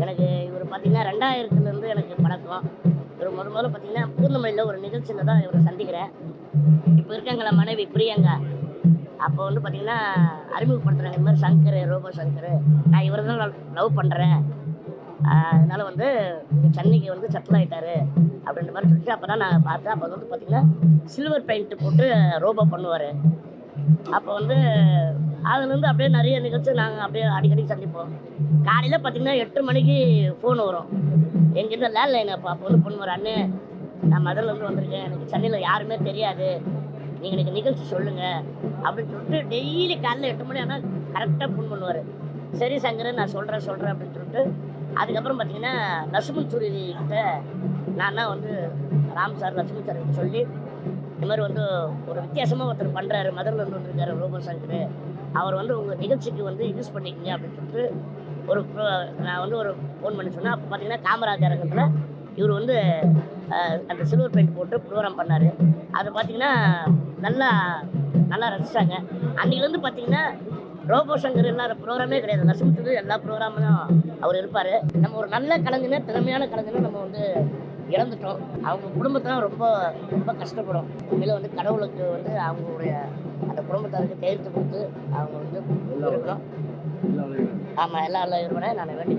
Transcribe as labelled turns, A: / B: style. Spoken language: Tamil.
A: எனக்கு இவர் பார்த்தீங்கன்னா 2000லேருந்து எனக்கு பழக்கம். இவர் முதல்ல பார்த்தீங்கன்னா பூந்தமல்லியில் ஒரு நிகழ்ச்சியில் தான் இவரை சந்திக்கிறேன். இப்போ இருக்காங்களா மனைவி பிரியங்கா. அப்போ வந்து பார்த்தீங்கன்னா அறிமுகப்படுத்துகிறாங்க, இந்த மாதிரி சங்கர், ரோபோ சங்கர், நான் இவரை தான் லவ் பண்ணுறேன், அதனால வந்து சென்னைக்கு வந்து செட்டில் ஆகிட்டாரு அப்படின்ற மாதிரி சொல்லிட்டு அப்போ தான் நான் பார்த்தேன். அப்போ வந்து பார்த்தீங்கன்னா சில்வர் பெயிண்ட் போட்டு ரோபோ பண்ணுவார். அப்போ வந்து அதுலேருந்து அப்படியே நிறைய நிகழ்ச்சி நாங்கள் அப்படியே அடிக்கடி சந்திப்போம். காலையில் பார்த்தீங்கன்னா 8 மணிக்கு ஃபோன் வரும் எங்கிட்ட லேண்ட்லைன். அப்போ வந்து பொண்ணு வர, அண்ணே நான் மதுரையிலேருந்து வந்திருக்கேன், எனக்கு சென்னையில் யாருமே தெரியாது, நீங்கள் எனக்கு நிகழ்ச்சி சொல்லுங்கள் அப்படின்னு சொல்லிட்டு டெய்லி காலையில் 8 மணி ஆனால் கரெக்டாக ஃபோன் பண்ணுவார். சரி சங்கர் நான் சொல்கிறேன் அப்படின்னு சொல்லிட்டு அதுக்கப்புறம் பார்த்தீங்கன்னா லட்சுமண் சூரி கிட்ட நான் தான் வந்து ராம் சார் லட்சுமண் சார் கிட்ட சொல்லி இந்த மாதிரி வந்து ஒரு வித்தியாசமாக ஒருத்தர் பண்ணுறாரு, மதுரையிலேருந்து வந்திருக்காரு ரோபோ சங்கர், அவர் வந்து உங்கள் நிகழ்ச்சிக்கு வந்து யூஸ் பண்ணிக்கங்க அப்படின்னு சொல்லிட்டு ஒரு நான் வந்து ஒரு ஃபோன் பண்ணி சொன்னேன். அப்போ பார்த்தீங்கன்னா காமராஜர் அரங்கத்தில் இவர் வந்து அந்த சில்வர் பெயிண்ட் போட்டு ப்ரோக்ராம் பண்ணார். அது பார்த்தீங்கன்னா நல்லா நல்லா ரசித்தாங்க. அன்றைக்கிலேருந்து பார்த்தீங்கன்னா ரோபோ சங்கர் இல்லாத ப்ரோக்ராமே கிடையாது. லட்சுமி எல்லா ப்ரோக்ராம்லையும் அவர் இருப்பார். நம்ம ஒரு நல்ல கலைஞர், திறமையான கலைஞர் நம்ம வந்து இழந்துட்டோம். அவங்க குடும்பத்தான் ரொம்ப ரொம்ப கஷ்டப்படும். உண்மையில வந்து கடவுளுக்கு வந்து அவங்களுடைய அந்த குடும்பத்தாருக்கு தேர்த்து கொடுத்து அவங்க வந்து இருக்கணும். ஆமாம், எல்லா இறைவனை நான் வேண்டிக்கிறேன்.